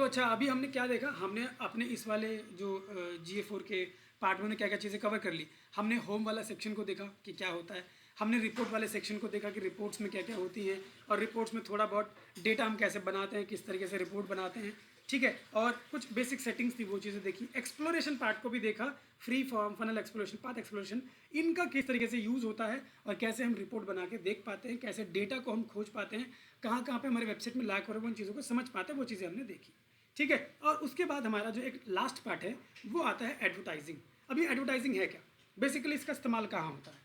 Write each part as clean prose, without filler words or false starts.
तो अच्छा, अभी हमने क्या देखा, हमने अपने इस वाले जो GA4 के पार्ट में क्या क्या चीज़ें कवर कर ली। हमने होम वाला सेक्शन को देखा कि क्या होता है, हमने रिपोर्ट वाले सेक्शन को देखा कि रिपोर्ट्स में क्या क्या होती हैं, और रिपोर्ट्स में थोड़ा बहुत डेटा हम कैसे बनाते हैं, किस तरीके से रिपोर्ट बनाते हैं, ठीक है। और कुछ बेसिक सेटिंग्स थी, वो चीज़ें देखी। एक्सप्लोरेशन पार्ट को भी देखा, free form, funnel exploration, path exploration, इनका किस तरीके से यूज़ होता है और कैसे हम रिपोर्ट बना के देख पाते हैं, कैसे डेटा को हम खोज पाते हैं, कहाँ कहाँ पे हमारे वेबसाइट में लाइक हो रहा है, उन चीज़ों को समझ पाते हैं, वो चीज़ें हमने देखी, ठीक है। और उसके बाद हमारा जो एक लास्ट पार्ट है वो आता है एडवर्टाइजिंग। अभी एडवर्टाइजिंग है क्या, बेसिकली इसका इस्तेमाल कहाँ होता है।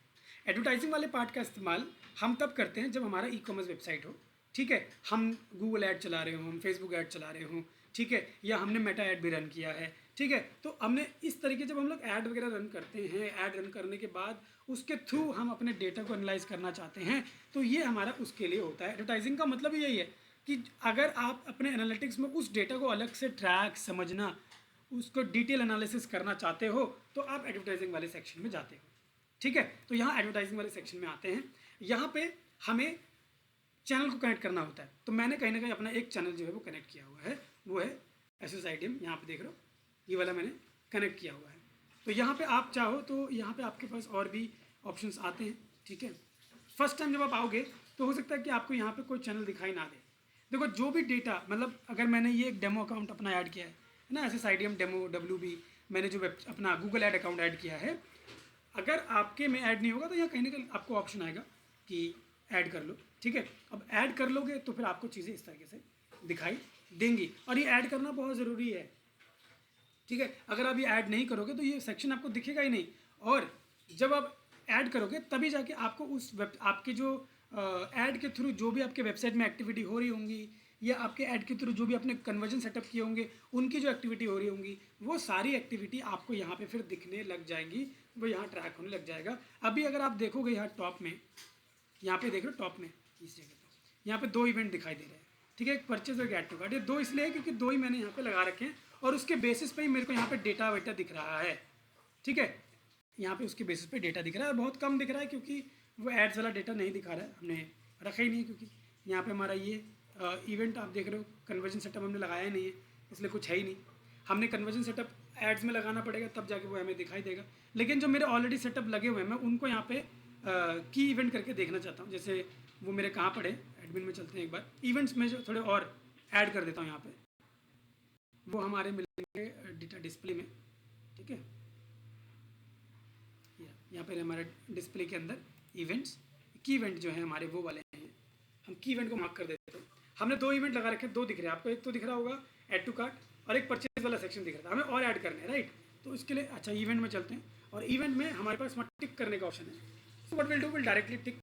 एडवर्टाइजिंग वाले पार्ट का इस्तेमाल हम तब करते हैं जब हमारा ई-कॉमर्स वेबसाइट हो, ठीक है, हम गूगल ऐड चला रहे हों, हम फेसबुक ऐड चला रहे हों, ठीक है, या हमने मेटा ऐड भी रन किया है, ठीक है। तो हमने इस तरीके जब हम लोग ऐड वगैरह रन करते हैं, ऐड रन करने के बाद उसके थ्रू हम अपने डेटा को एनालाइज करना चाहते हैं, तो ये हमारा उसके लिए होता है। एडवर्टाइजिंग का मतलब यही है कि अगर आप अपने एनालिटिक्स में उस डेटा को अलग से ट्रैक, समझना, उसको डिटेल एनालिसिस करना चाहते हो, तो आप एडवर्टाइजिंग वाले सेक्शन में जाते हो, ठीक है। तो यहाँ एडवर्टाइजिंग वाले सेक्शन में आते हैं। यहाँ पे हमें चैनल को कनेक्ट करना होता है, तो मैंने कहीं ना कहीं अपना एक चैनल जो है वो कनेक्ट किया हुआ है, वो है SSITM। यहाँ पे देख रहे हो, ये वाला मैंने कनेक्ट किया हुआ है। तो यहाँ पे आप चाहो तो यहाँ पे आपके पास और भी ऑप्शंस आते हैं, ठीक है। फर्स्ट टाइम जब आप आओगे तो हो सकता है कि आपको यहाँ पे कोई चैनल दिखाई ना दे। देखो, जो भी डेटा, मतलब अगर मैंने ये एक डेमो अकाउंट अपना ऐड किया है ना, SSITM डेमो WB, मैंने जो अपना गूगल ऐड अकाउंट ऐड किया है, अगर आपके में ऐड नहीं होगा तो यहाँ कहीं ना कहीं आपको ऑप्शन आएगा कि ऐड कर लो, ठीक है। अब ऐड कर लोगे तो फिर आपको चीज़ें इस तरीके से दिखाई देंगी, और ये ऐड करना बहुत ज़रूरी है, ठीक है। अगर आप ये ऐड नहीं करोगे तो ये सेक्शन आपको दिखेगा ही नहीं, और जब आप ऐड करोगे तभी जाके आपको उस आपके जो ऐड के थ्रू जो भी आपके वेबसाइट में एक्टिविटी हो रही होंगी, या आपके ऐड के थ्रू जो भी आपने कन्वर्जन सेटअप किए होंगे उनकी जो एक्टिविटी हो रही होंगी, वो सारी एक्टिविटी आपको यहाँ पे फिर दिखने लग जाएंगी, वो यहाँ ट्रैक होने लग जाएगा। अभी अगर आप देखोगे यहाँ टॉप में, यहाँ पे देख रहे हो टॉप में इस जगह पे, यहाँ पे 2 इवेंट दिखाई दे रहे हैं, ठीक है, एक परचेज और ऐड टू कार्ट। ये 2 इसलिए है क्योंकि 2 ही मैंने यहाँ पे लगा रखे हैं, और उसके बेसिस पे ही मेरे को यहाँ पे डेटा वेटा दिख रहा है, ठीक है। यहाँ पे उसके बेसिस पे डेटा दिख रहा है, बहुत कम दिख रहा है क्योंकि वो एड्स वाला डेटा नहीं दिखा रहा है, हमने रखा ही नहीं है, क्योंकि यहाँ पे हमारा ये इवेंट आप देख रहे हो, कन्वर्जन सेटअप हमने लगाया ही नहीं है, इसलिए कुछ है ही नहीं। हमने कन्वर्जन सेटअप एड्स में लगाना पड़ेगा, तब जाके वो हमें दिखाई देगा। लेकिन जो मेरे ऑलरेडी सेटअप लगे हुए हैं, मैं उनको यहाँ पे की इवेंट करके देखना चाहता हूँ। जैसे वो मेरे कहाँ पड़े, एडमिन में चलते हैं एक बार, इवेंट्स में जो थोड़े और ऐड कर देता हूँ यहाँ पे, वो हमारे मिलेंगे डेटा डिस्प्ले में, ठीक है। यहाँ पे हमारे डिस्प्ले के अंदर इवेंट्स, की इवेंट जो है हमारे वो वाले हैं, हम की इवेंट को मार्क कर देते हैं। हमने 2 इवेंट लगा रखे हैं, 2 दिख रहे हैं आपको, एक तो दिख रहा होगा ऐड टू कार्ट, और एक परचेज वाला सेक्शन दिख रहा था, हमें और ऐड करना है, राइट। तो इसके लिए अच्छा इवेंट में चलते हैं, और इवेंट में हमारे पास वहाँ टिक करने का ऑप्शन है। So what will do, will directly tick.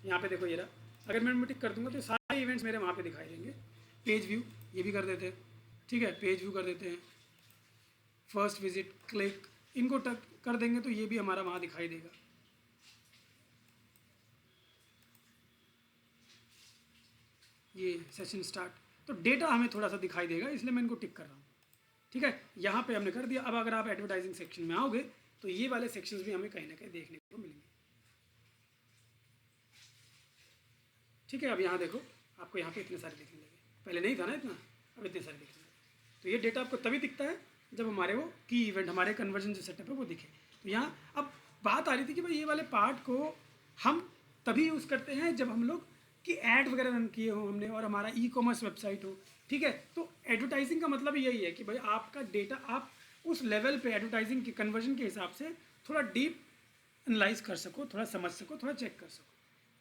यहाँ पे देखो ये रहा, अगर मैं टिक कर दूंगा तो सारे इवेंट्स मेरे वहाँ पे दिखाई देंगे। पेज व्यू ये भी कर देते हैं, ठीक है, पेज व्यू कर देते हैं, फर्स्ट विजिट, क्लिक, इनको टक कर देंगे तो ये भी हमारा वहाँ दिखाई देगा। ये सेशन स्टार्ट, तो डेटा हमें थोड़ा सा दिखाई देगा, इसलिए मैं इनको टिक कर रहा हूँ, ठीक है। यहाँ पे हमने कर दिया। अब अगर आप एडवर्टाइजिंग सेक्शन में आओगे तो ये वाले सेक्शंस भी हमें कहीं ना कहीं देखने को मिलेंगे, ठीक है। अब यहाँ देखो, आपको यहाँ पे इतने सारे दिखने लगे, पहले नहीं था ना इतना, अब इतने सारे दिखने लगे। तो ये डेटा आपको तभी दिखता है जब हमारे वो की इवेंट, हमारे कन्वर्जन जो सेटअप है वो दिखे। तो यहाँ अब बात आ रही थी कि भाई ये वाले पार्ट को हम तभी यूज़ करते हैं जब हम लोग कि ऐड वगैरह रन किए हो हमने, और हमारा ई-कॉमर्स वेबसाइट हो, ठीक है। तो एडवर्टाइजिंग का मतलब यही है कि भाई आपका डेटा आप उस लेवल पे एडवर्टाइजिंग के कन्वर्जन के हिसाब से थोड़ा डीप एनालाइज कर सको, थोड़ा समझ सको, थोड़ा चेक कर सको,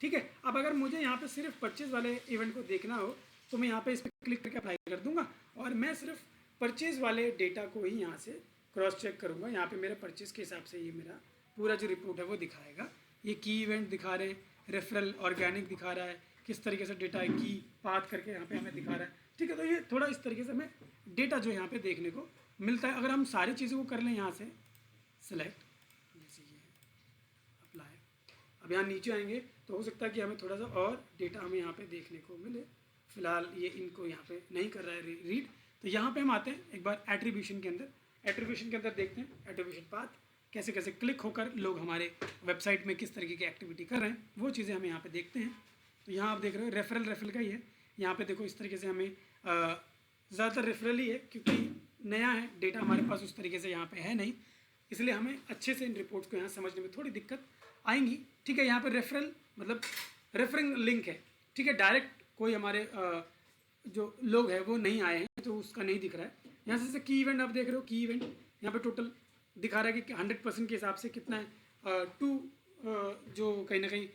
ठीक है। अब अगर मुझे यहाँ पे सिर्फ परचेज वाले इवेंट को देखना हो तो मैं यहाँ पे इस पर क्लिक करके अप्लाई कर दूंगा, और मैं सिर्फ परचेज वाले डेटा को ही यहाँ से क्रॉस चेक करूँगा। यहाँ पे मेरे परचेज के हिसाब से ये मेरा पूरा जो रिपोर्ट है वो दिखाएगा। ये की इवेंट दिखा रहे, रेफरल, ऑर्गेनिक दिखा रहा है, किस तरीके से डेटा है, की पाथ करके यहाँ पे हमें दिखा रहा है, ठीक है। तो ये थोड़ा इस तरीके से हमें डेटा जो यहाँ पे देखने को मिलता है। अगर हम सारी चीज़ों को कर लें यहाँ से सिलेक्ट, जैसे ये अप्लाई, अब यहाँ नीचे आएंगे तो हो सकता है कि हमें थोड़ा सा और डेटा हमें यहाँ पे देखने को मिले। फिलहाल ये इनको यहाँ पे नहीं कर रहा है रीड, तो यहाँ पे हम आते हैं एक बार एट्रीब्यूशन के अंदर। एट्रीब्यूशन के अंदर देखते हैं एट्रीब्यूशन पाथ, कैसे कैसे क्लिक होकर लोग हमारे वेबसाइट में किस तरीके की एक्टिविटी कर रहे हैं, वो चीज़ें हम यहाँ पे देखते हैं। तो यहाँ आप देख रहे हो रेफरल का ही है। यहाँ पे देखो इस तरीके से हमें ज़्यादातर रेफरल ही है, क्योंकि नया है डेटा हमारे पास उस तरीके से यहाँ पे है नहीं, इसलिए हमें अच्छे से इन रिपोर्ट्स को यहाँ समझने में थोड़ी दिक्कत आएंगी। ठीक है, यहाँ पे रेफरल मतलब रेफरिंग लिंक है। ठीक है, डायरेक्ट कोई हमारे जो लोग हैं वो नहीं आए हैं तो उसका नहीं दिख रहा है। यहाँ से की इवेंट आप देख रहे हो, की इवेंट यहाँ पे टोटल दिखा रहा है कि 100% के हिसाब से कितना है, जो कहीं ना कहीं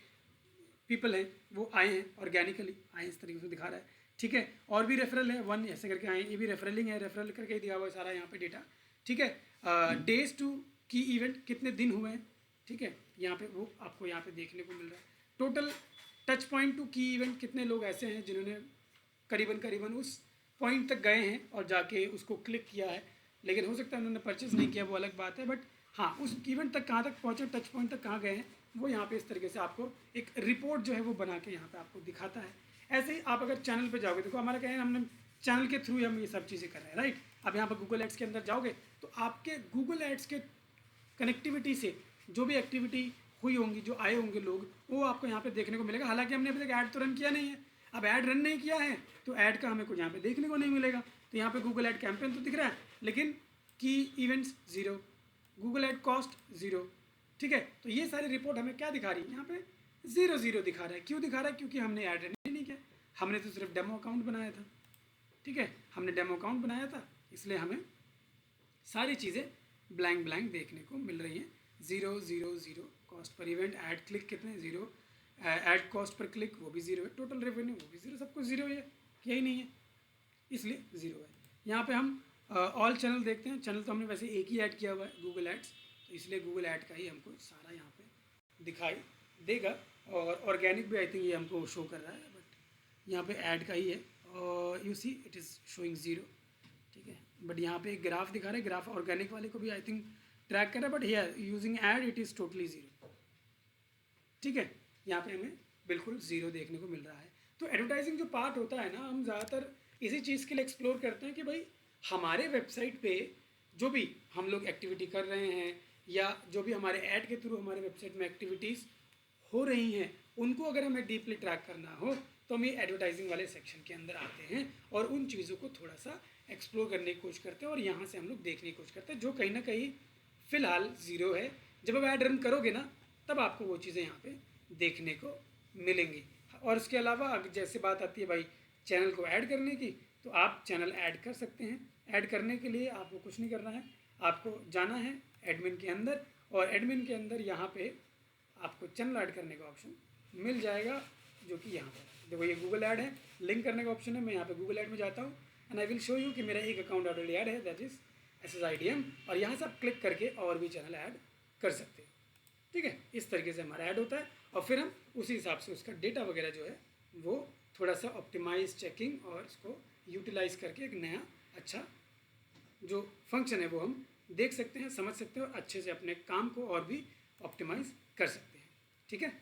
पीपल हैं वो आए हैं, ऑर्गेनिकली आए हैं, इस तरीके से दिखा रहा है। ठीक है, और भी रेफरल है 1 ऐसे करके आए, ये भी रेफरलिंग है, रेफरल करके ही दिया हुआ है सारा यहाँ पे डेटा। ठीक है, डेज टू की इवेंट कितने दिन हुए हैं, ठीक है, यहाँ पे वो आपको यहाँ पे देखने को मिल रहा है। टोटल टच पॉइंट टू की इवेंट कितने लोग ऐसे हैं जिन्होंने करीबन उस पॉइंट तक गए हैं और जाके उसको क्लिक किया है, लेकिन हो सकता है उन्होंने परचेज नहीं किया, वो अलग बात है, बट हाँ उस इवेंट तक कहाँ तक पहुँचे, टच पॉइंट तक कहाँ गए हैं, वो यहाँ पे इस तरीके से आपको एक रिपोर्ट जो है वो बना के यहाँ पे आपको दिखाता है। ऐसे ही आप अगर चैनल पे जाओगे, देखो हमारा क्या है, हमने चैनल के थ्रू हम ये सब चीज़ें कर रहे हैं, राइट। अब यहाँ पर गूगल एड्स के अंदर जाओगे तो आपके गूगल एड्स के कनेक्टिविटी से जो भी एक्टिविटी हुई होंगी, जो आए होंगे लोग, वो आपको यहाँ पे देखने को मिलेगा। हालांकि हमने अभी तक ऐड तो रन किया नहीं है, अब ऐड रन नहीं किया है तो ऐड का हमें कुछ यहाँ पे देखने को नहीं मिलेगा। तो यहाँ पे गूगल ऐड कैंपेन तो दिख रहा है, लेकिन की इवेंट्स 0, गूगल ऐड कॉस्ट 0। ठीक है, तो ये सारी रिपोर्ट हमें क्या दिखा रही है, यहाँ पे 0 दिखा रहा है। क्यों दिखा रहा है, क्योंकि हमने ऐड रन नहीं किया, हमने तो सिर्फ डेमो अकाउंट बनाया था। ठीक है, हमने डेमो अकाउंट बनाया था, इसलिए हमें सारी चीज़ें ब्लैंक देखने को मिल रही हैं। 0 cost per event, add click कितने 0, ऐड कॉस्ट पर क्लिक वो भी 0 है, टोटल रेवेन्यू वो भी 0, सब कुछ 0 है, किया ही नहीं है इसलिए 0 है। यहाँ पे हम ऑल चैनल देखते हैं, चैनल तो हमने वैसे एक ही ऐड किया हुआ है गूगल एड्स, तो इसलिए गूगल ऐड का ही हमको सारा यहाँ पे दिखाई देगा। और ऑर्गेनिक भी आई थिंक ये हमको शो कर रहा है, बट यहाँ पे ऐड का ही है, और you see it is showing 0। ठीक है, बट यहाँ पे एक ग्राफ दिखा रहा है, ग्राफ ऑर्गेनिक वाले को भी आई थिंक ट्रैक कर रहा है, but here using add it is totally 0। ठीक है, यहाँ पे हमें बिल्कुल 0 देखने को मिल रहा है। तो एडवर्टाइजिंग जो पार्ट होता है ना, हम ज़्यादातर इसी चीज़ के लिए एक्सप्लोर करते हैं कि भाई हमारे वेबसाइट पे जो भी हम लोग एक्टिविटी कर रहे हैं, या जो भी हमारे ऐड के थ्रू हमारे वेबसाइट में एक्टिविटीज़ हो रही हैं, उनको अगर हमें डीपली ट्रैक करना हो तो हम ये एडवर्टाइजिंग वाले सेक्शन के अंदर आते हैं और उन चीज़ों को थोड़ा सा एक्सप्लोर करने की कोशिश करते हैं, और यहाँ से हम लोग देखने की कोशिश करते हैं, जो कहीं ना कहीं फ़िलहाल 0 है। जब आप ऐड रन करोगे ना, तब आपको वो चीज़ें यहाँ पे देखने को मिलेंगी। और इसके अलावा अगर जैसे बात आती है भाई चैनल को ऐड करने की, तो आप चैनल ऐड कर सकते हैं। ऐड करने के लिए आपको कुछ नहीं करना है, आपको जाना है एडमिन के अंदर, और एडमिन के अंदर यहाँ पे आपको चैनल ऐड करने का ऑप्शन मिल जाएगा, जो कि यहाँ पर देखो ये गूगल ऐड है, लिंक करने का ऑप्शन है। मैं यहाँ पे गूगल ऐड में जाता हूँ and I will show you कि मेरा एक अकाउंट ऑलरेडी ऐड है, दैट इज़ SSIDM, और यहाँ से आप क्लिक करके और भी चैनल ऐड कर सकते हैं। ठीक है, इस तरीके से हमारा ऐड होता है, और फिर हम उसी हिसाब से उसका डेटा वगैरह जो है वो थोड़ा सा ऑप्टिमाइज, चेकिंग और इसको यूटिलाइज़ करके एक नया अच्छा जो फंक्शन है वो हम देख सकते हैं, समझ सकते हैं, और अच्छे से अपने काम को और भी ऑप्टिमाइज़ कर सकते हैं। ठीक है।